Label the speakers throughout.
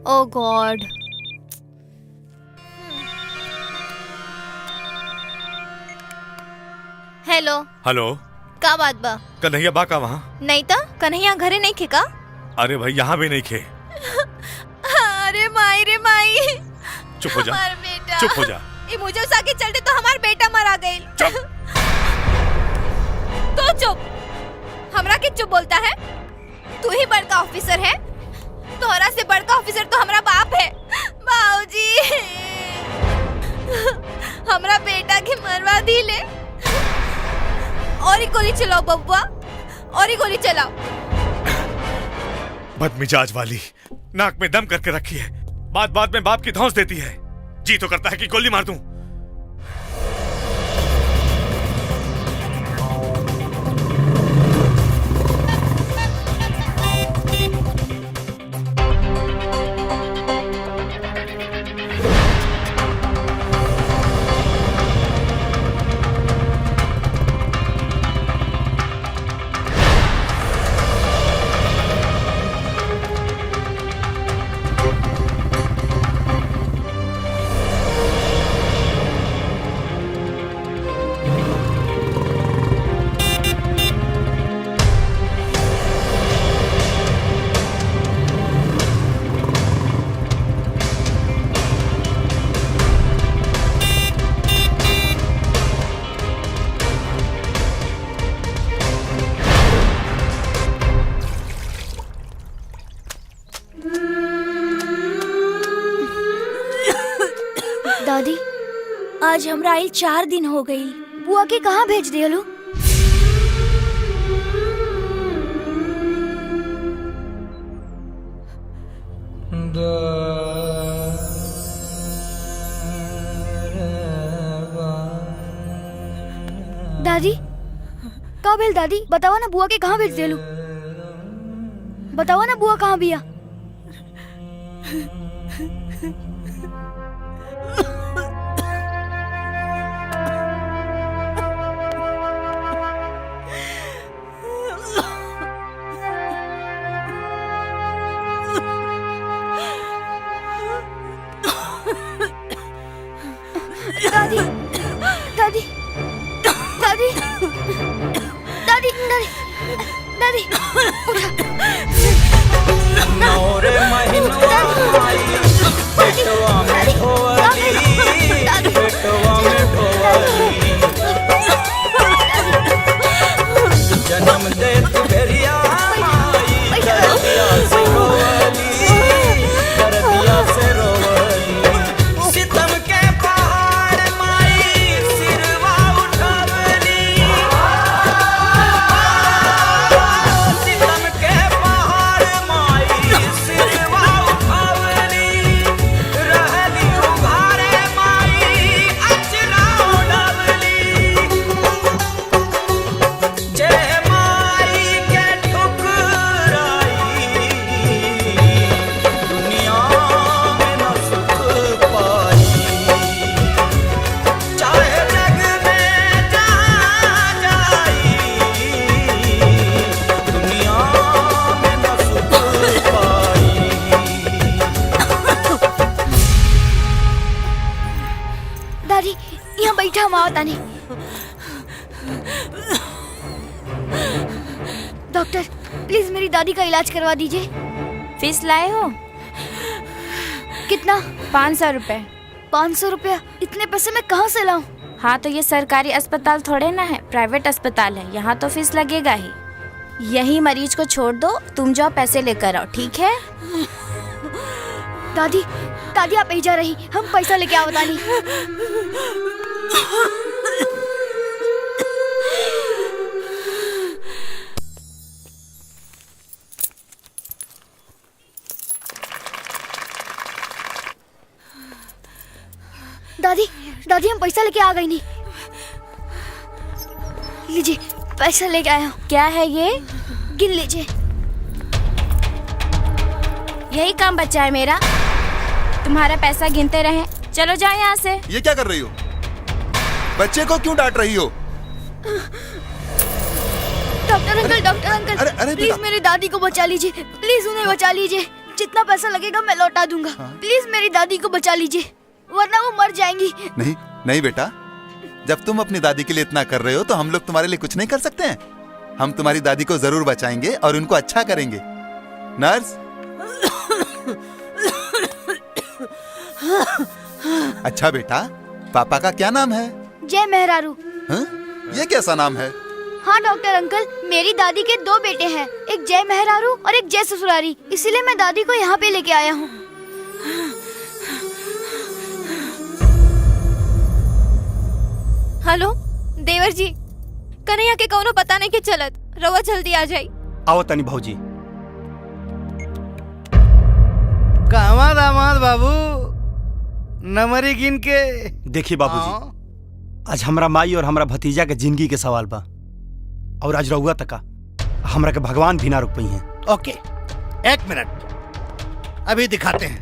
Speaker 1: ओह God. Hello
Speaker 2: hello,
Speaker 1: का बात बा?
Speaker 2: कन्हैया बा का वहाँ?
Speaker 1: नहीं तो कन्हैया घरे नहीं खे का?
Speaker 2: अरे भाई यहाँ भी नहीं खे।
Speaker 1: अरे माई रे माई,
Speaker 2: चुप हो जा,
Speaker 1: हमार बेटा,
Speaker 2: चुप हो जा।
Speaker 1: ये मुझे के चलते तो हमार बेटा मरा गई।
Speaker 2: चुप।
Speaker 1: तो चुप, हमरा के चुप बोलता है? तू ही बड़का ऑफिसर है, तोहरा से बड़का ऑफिसर तो हमारा बाप है। बाबूजी, हमरा बेटा के मरवा दी ले। और ही गोली चलाओ बब्बा, और ही गोली चलाओ।
Speaker 2: बदमिजाज वाली, नाक में दम करके रखी है, बात बात में बाप की धौंस देती है। जी तो करता है कि गोली मार दूं।
Speaker 3: दादी, आज हमरा आइल 4 दिन हो गई। बुआ के कहाँ भेज दियलू? दादी, का भेल दादी? बतावा ना बुआ के कहाँ भेज दियलू? बतावा ना बुआ कहाँ बिया? दादी, दादी, दादी, दादी, दादी, दादी, उठा।
Speaker 4: नौरे महीनवा आई, पेटवा में ढोली, पेटवा में ढोली। जन्म दे तू भेरिया माई, दर्दिया से रोवली, दर्दिया से रोवली। सितम के पहाड़ माई, सिरवा उठवली। सितम के पहाड़ माई, सिरवा उठवली। रहली उघारे माई, अचरा उड़वली। जय माई के ठुकराई, दुनिया में न सुख पाई। चाहे जग में जहाँ जाई, दुनिया में न सुख पाई।
Speaker 3: दादी, यहाँ बैठा हम आवत आनी। डॉक्टर, प्लीज मेरी दादी का इलाज करवा दीजिए।
Speaker 5: फीस लाए हो?
Speaker 3: कितना?
Speaker 5: 500 रुपए।
Speaker 3: 500 रुपया? इतने पैसे मैं कहाँ से लाऊं?
Speaker 5: हाँ तो ये सरकारी अस्पताल थोड़े ना है, प्राइवेट अस्पताल है, यहाँ तो फीस लगेगा ही। यही मरीज को छोड़ दो, तुम जाओ पैसे लेकर आओ, ठीक है?
Speaker 3: दादी, दादी आप यही जा रही, हम पैसा लेके आवत आनी। दादी, दादी हम पैसा लेके आ गई नहीं। लीजिए, पैसा लेके आया हूँ।
Speaker 5: क्या है ये?
Speaker 3: गिन लीजिए।
Speaker 5: यही काम बचा है मेरा, तुम्हारा पैसा गिनते रहे। चलो जाओ यहाँ से।
Speaker 6: ये क्या कर रही हो? बच्चे को क्यों डांट रही हो?
Speaker 3: डॉक्टर अंकल, डॉक्टर अंकल,
Speaker 6: अरे
Speaker 3: प्लीज मेरी दादी को बचा लीजिए, प्लीज उन्हें बचा लीजिए। जितना पैसा लगेगा मैं लौटा दूंगा। प्लीज मेरी दादी को बचा लीजिए, वरना वो मर जाएंगी।
Speaker 6: नहीं नहीं बेटा, जब तुम अपनी दादी के लिए इतना कर रहे हो तो हम लोग तुम्हारे लिए कुछ नहीं कर सकते हैं? हम तुम्हारी दादी को जरूर बचाएंगे और उनको अच्छा करेंगे। नर्स। अच्छा बेटा, पापा का क्या नाम है?
Speaker 3: जय मेहरारू।
Speaker 6: हाँ? ये कैसा नाम है?
Speaker 3: हाँ डॉक्टर अंकल, मेरी दादी के 2 बेटे हैं, एक जय मेहरारू और एक जय ससुरारी, इसीलिए मैं दादी को यहाँ पे लेके आया हूँ।
Speaker 1: हेलो देवर जी, कन्हैया के कौनो पता नहीं के चलत, रवा जल्दी आ जाई।
Speaker 7: आओ तनी भौजी।
Speaker 8: कहवा दामाद बाबू, नमरी गिन के।
Speaker 7: देखिए बाबूजी, आज हमरा माई और हमरा भतीजा के जिंदगी के सवाल बा, और आज रहुआ तका हमरा के भगवान भी ना रुक पई हैं।
Speaker 8: ओके, 1 मिनट, अभी दिखाते हैं।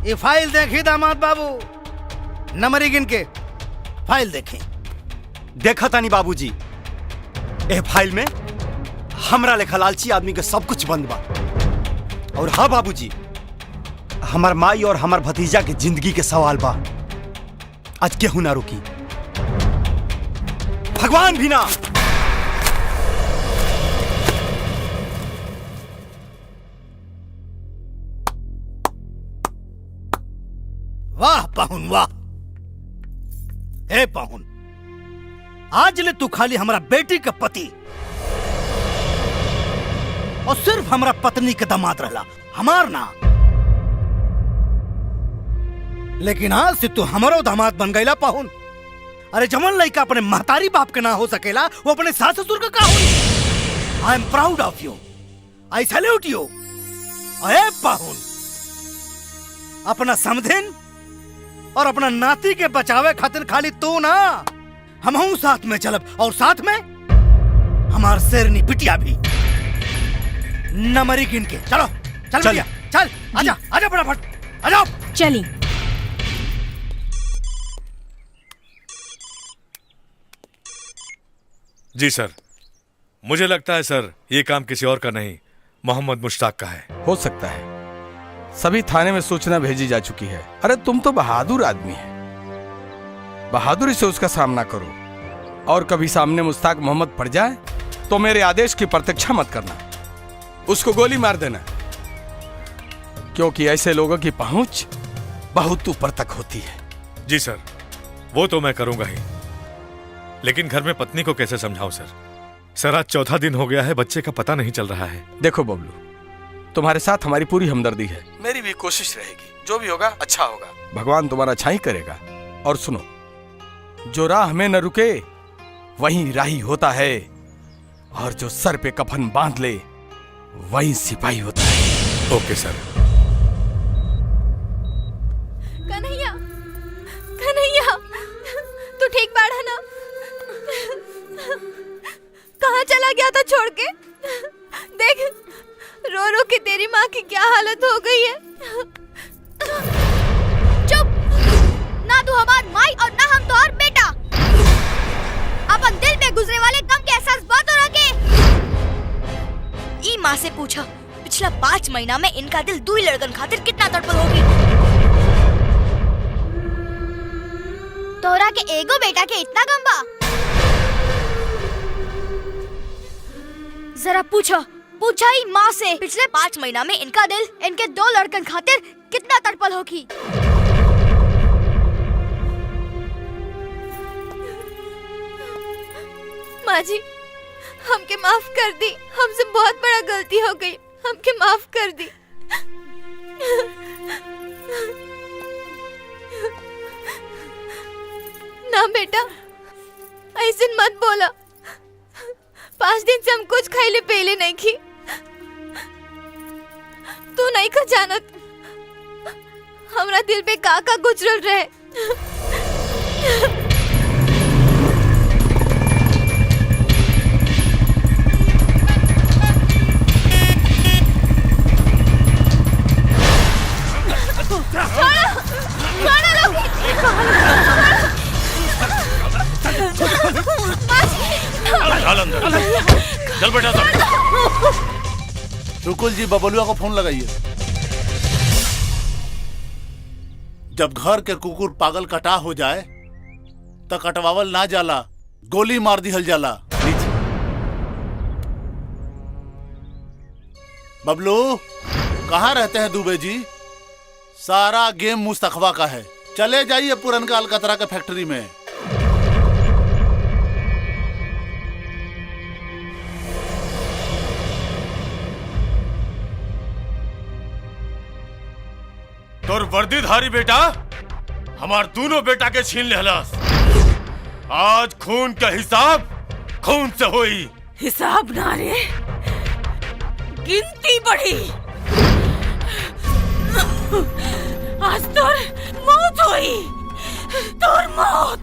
Speaker 8: ये फाइल देखी दामाद बाबू, नमरी गिन के फाइल देखें।
Speaker 7: देखा तानी बाबूजी, ए फाइल में हमरा लेखा लालची आदमी के सब कुछ बंद बा। और हाँ बाबूजी, हमार माई और हमार भतीजा के जिंदगी के सवाल बा, आज केहू ना रुकी, भगवान भी ना।
Speaker 8: वाह पाहुन वाह। हे पाहुन, आज ले तू खाली हमरा बेटी के पति और सिर्फ हमरा पत्नी के दामाद रहला, हमार ना। लेकिन आज से तू हमारो दामाद बन गईला पाहुन। अरे जमन लड़का अपने महतारी बाप के ना हो सकेला, वो अपने सास ससुर का का होई? I am proud of you, I salute you. अरे पाहुन, अपना समधिन और अपना नाती के बचावे खातिर खाली तू ना, हमहू साथ में चलब, और साथ में हमार शेरनी बिटिया भी। नमरी गिन के चलो, चल बिटिया, चल, आजा आजा फटाफट, आजा।
Speaker 5: चली।
Speaker 2: जी सर, मुझे लगता है सर ये काम किसी और का नहीं, मोहम्मद मुश्ताक का है।
Speaker 9: हो सकता है, सभी थाने में सूचना भेजी जा चुकी है। अरे तुम तो बहादुर आदमी है, बहादुरी से उसका सामना करो, और कभी सामने मुश्ताक मोहम्मद पड़ जाए तो मेरे आदेश की प्रतीक्षा मत करना, उसको गोली मार देना, क्योंकि ऐसे लोगों की पहुंच बहुत ऊपर तक होती है।
Speaker 2: जी सर, वो तो मैं करूंगा ही, लेकिन घर में पत्नी को कैसे समझाऊं सर? सर आज 4था दिन हो गया है, बच्चे का पता नहीं चल रहा है।
Speaker 9: देखो बबलू, तुम्हारे साथ हमारी पूरी हमदर्दी है, मेरी भी कोशिश रहेगी, जो भी होगा अच्छा होगा, भगवान तुम्हारा अच्छा ही करेगा। और सुनो, जो राह में न रुके वहीं राही होता है, और जो सर पे कफन बांध ले वहीं सिपाही होता है।
Speaker 2: ओके सर।
Speaker 1: कन्हैया, कन्हैया, तू ठीक बाड़ा ना? कहाँ चला गया था छोड़ के? देख, रो रो के तेरी माँ की क्या हालत हो गई है।
Speaker 3: चुप, ना तू हमार माई और ना हम तोहर बेटा। अपन दिल में गुजरे वाले गम के एहसास बात हो रखे। ई माँ से पूछा, पिछला 5 महीना में इनका दिल 2 लड़कन खातिर कितना तड़पल होगी। तोरा के एगो बेटा के इतना गम बा? जरा पूछा ही माँ से, पिछले 5 महीना में इनका दिल इनके 2 लड़कन खातिर कितना तड़पल होगी।
Speaker 1: माँ जी, हमके माफ कर दी, हमसे बहुत बड़ा गलती हो गई, हमके माफ कर दी। ना बेटा, ऐसे मत बोला, 5 दिन से हम कुछ खाइले पहले नहीं की। तू नहीं का जानत हमरा दिल पे का गुजरल रहे।
Speaker 2: चल बेटा,
Speaker 10: रुकुल जी, बबलुआ को फोन लगाइए। जब घर के कुकुर पागल कटा हो जाए तो कटवावल ना जाला, गोली मार दी हल जाला। बबलू, कहाँ रहते हैं दुबे जी? सारा गेम मुस्तखबा का है, चले जाइए पुरनका अलकतरा के फैक्ट्री में।
Speaker 2: तोर वर्दीधारी बेटा हमार दोनों बेटा के छीन लेहलस। आज खून का हिसाब खून से होई।
Speaker 11: हिसाब ना रे, गिनती बढ़ी। आज तोर मौत हुई, तोर मौत।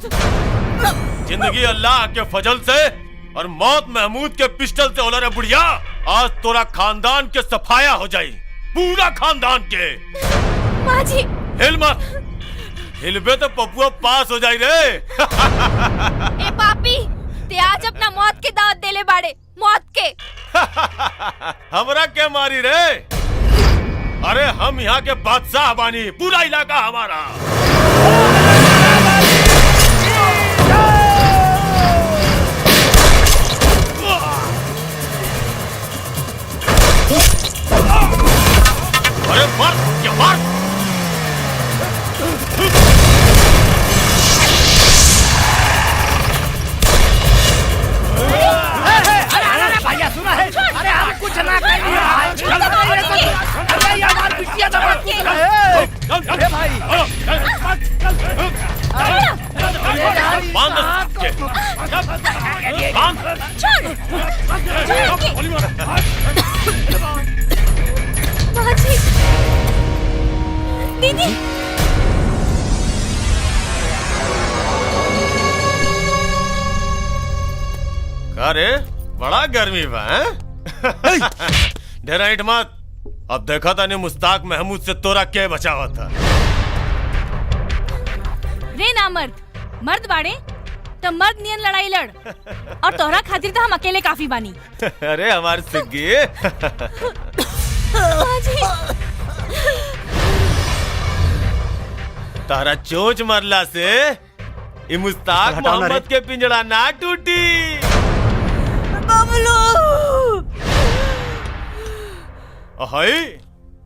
Speaker 2: जिंदगी अल्लाह के फजल से और मौत महमूद के पिस्टल से होला रे बुढ़िया। आज तोरा खानदान के सफाया हो जाई, पूरा खानदान के।
Speaker 1: माँ जी,
Speaker 2: हिल मत, हिलबे तो पपुआ पास हो जाई रे।
Speaker 1: ए पापी, ते आज अपना मौत के दावत देले बाड़े, मौत के।
Speaker 2: हमरा के मारी रे? अरे हम यहाँ के बादशाह बानी, पूरा इलाका हमारा। अरे मार, क्या मार?
Speaker 8: अरे भैया सुना है? अरे हम कुछ ना करेंगे। अरे यार मार पिटिया दबा अरे भाई
Speaker 1: माँ जी, दीदी।
Speaker 2: अरे बड़ा गर्मी बा, ढेरा हिट मत। अब देखा था ने मुस्ताक महमूद से तोरा क्या बचावा था।
Speaker 11: रे ना मर्द, मर्द बाड़े तो मर्द नियन लड़ाई लड़, और तोहरा खातिर तो हम अकेले काफी बानी।
Speaker 2: अरे हमारे सिग्गी तारा चोंच मरला से ये मुस्ताक मोहम्मद के पिंजड़ा ना टूटी।
Speaker 11: बबलू,
Speaker 2: हाय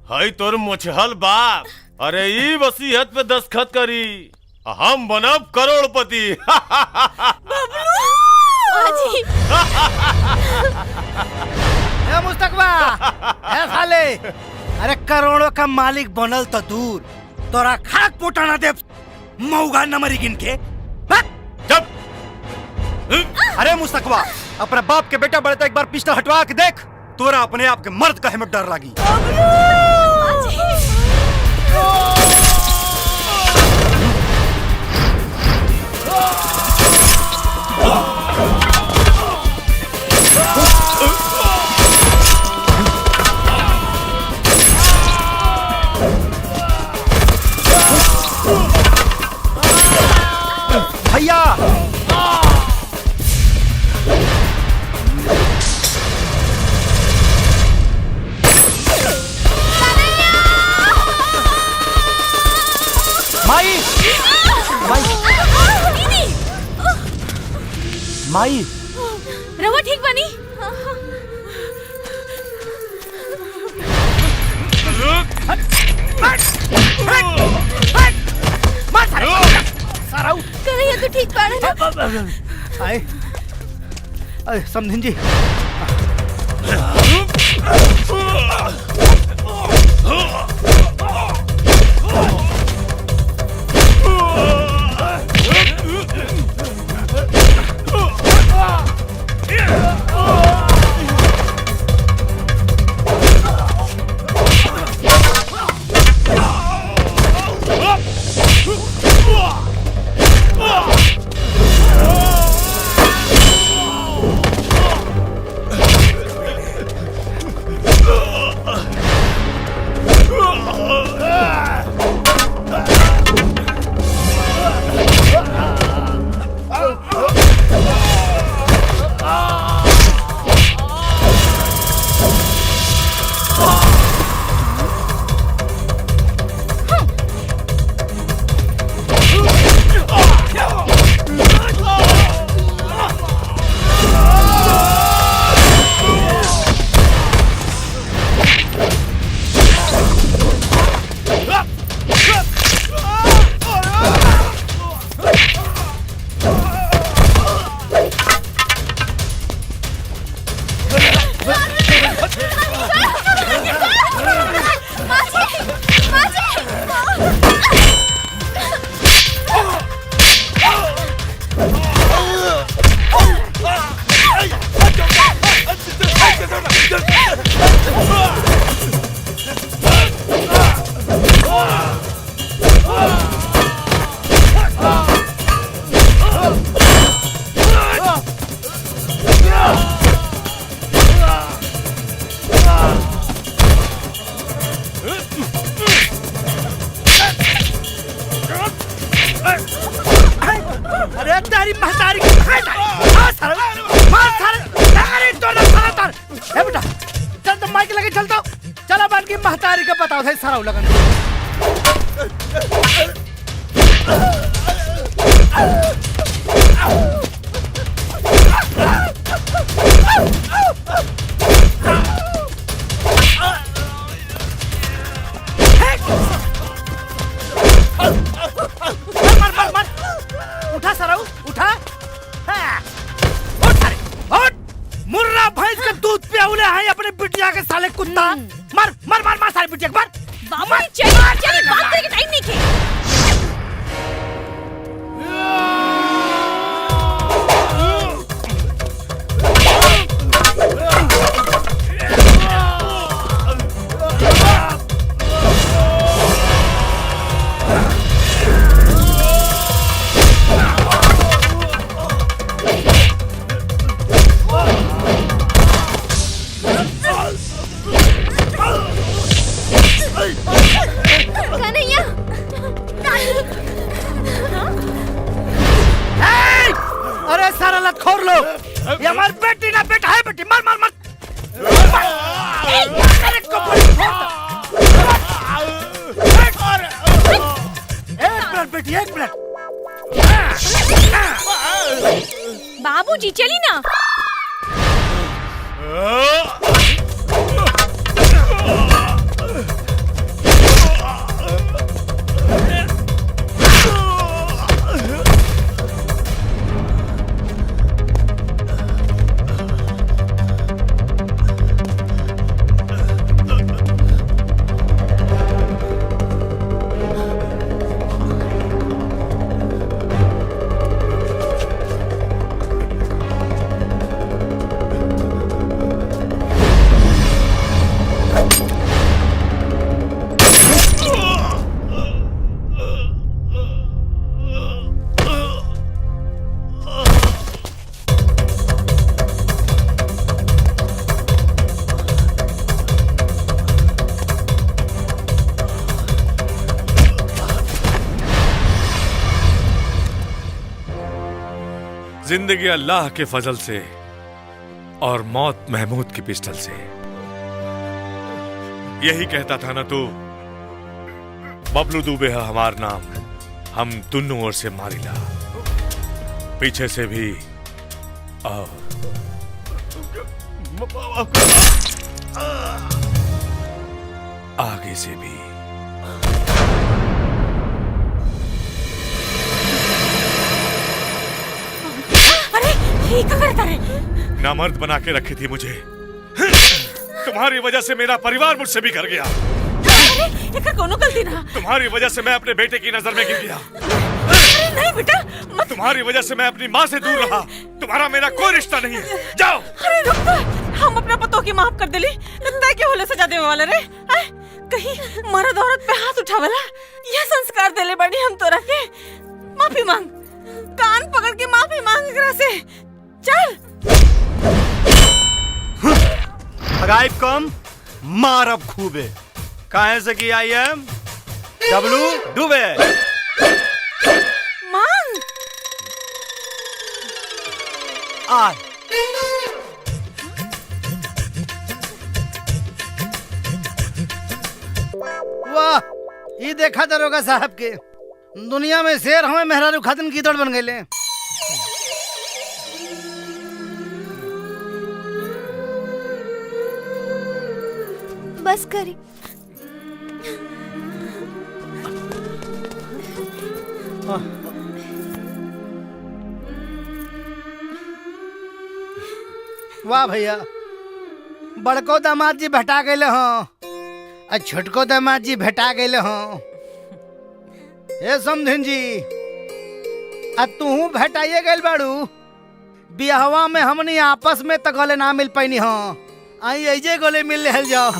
Speaker 2: हाय तोर मुछहल बाप। अरे ई वसीयत पे दस्तखत करी, हम बनब करोड़पति।
Speaker 8: मुस्तकबा ए साले, अरे करोड़ों का मालिक बनल तो दूर, तोरा खाक पोटाना दे मऊगा नमरी गिन के।
Speaker 2: जब
Speaker 7: अरे मुस्तकबा, अपने बाप के बेटा बड़े तो एक बार पिस्टल हटवा के देख, तोरा अपने आप के मर्द कहे में डर लगी। भैया माई माई
Speaker 11: रवा ठीक बनी?
Speaker 1: कन्हैया तो ठीक बाड़े ना?
Speaker 8: आए समधिन जी। अरे तेरी महतारी की मार सारे तेरी तो ना सारा तार। ए बेटा चल तो माइक लगे चल तो चला बन की महतारी का बताओ है सारा लगन। उठा सराऊ उठा। उठ सारे उठ। मुर्रा भैंस का दूध पियाउले हैं अपने बिटिया के साले कुत्ता। मार मार मार मार सारे बिटिया को मार।
Speaker 11: बाबू चलिए बात करने का टाइम नहीं है।
Speaker 8: अरे सारा लतखोर लोग ये हमारी बेटी ना बेटा है बेटी मार मार मार। अरे कपड़े एक मिनट बेटी एक मिनट।
Speaker 11: बाबूजी चली ना।
Speaker 12: जिंदगी अल्लाह के फजल से और मौत महमूद की पिस्टल से। यही कहता था ना तू, बबलू दुबे है हमार नाम, हम दोनों ओर से मारिला, पीछे से भी और आगे से भी। नामर्द बना के रखी थी मुझे। तुम्हारी वजह से मेरा परिवार मुझसे बिखर गया।
Speaker 11: कोनो गलती ना।
Speaker 12: तुम्हारी वजह से मैं अपने बेटे की नजर में गिर गया।
Speaker 11: नहीं बेटा मत।
Speaker 12: तुम्हारी वजह से मैं अपनी माँ से दूर रहा। तुम्हारा मेरा कोई रिश्ता नहीं है, जाओ।
Speaker 11: अरे रुक तो, हम अपना पतों की माफ कर दिली, तय क्यों होले सजा देवे वाले रे? कहीं मर्द औरत पे हाथ उठावला यह संस्कार देले बड़ी हम तोरा के। माफी मांग, कान पकड़ के माफी मांग एकरा से। चल
Speaker 7: गायब कम मारब खूबे। काहे से कि आई एम बबलू दुबे।
Speaker 11: मांग
Speaker 7: आ
Speaker 8: वाह ये देखा दरोगा साहब के दुनिया में शेर हमें मेहरारू खातिन कीदड़ बन गए।
Speaker 1: बस करी।
Speaker 8: वाह भैया, बड़को दामाद जी भेटा गए हो, छोटको दामाद जी भेटा गए हो। ए समधिन जी तू भेटाइए गए बाड़ू। बियाहवा में हमनी आपस में तो गले ना मिल पैनी हो, आई ऐजे गले मिल ले जाओ।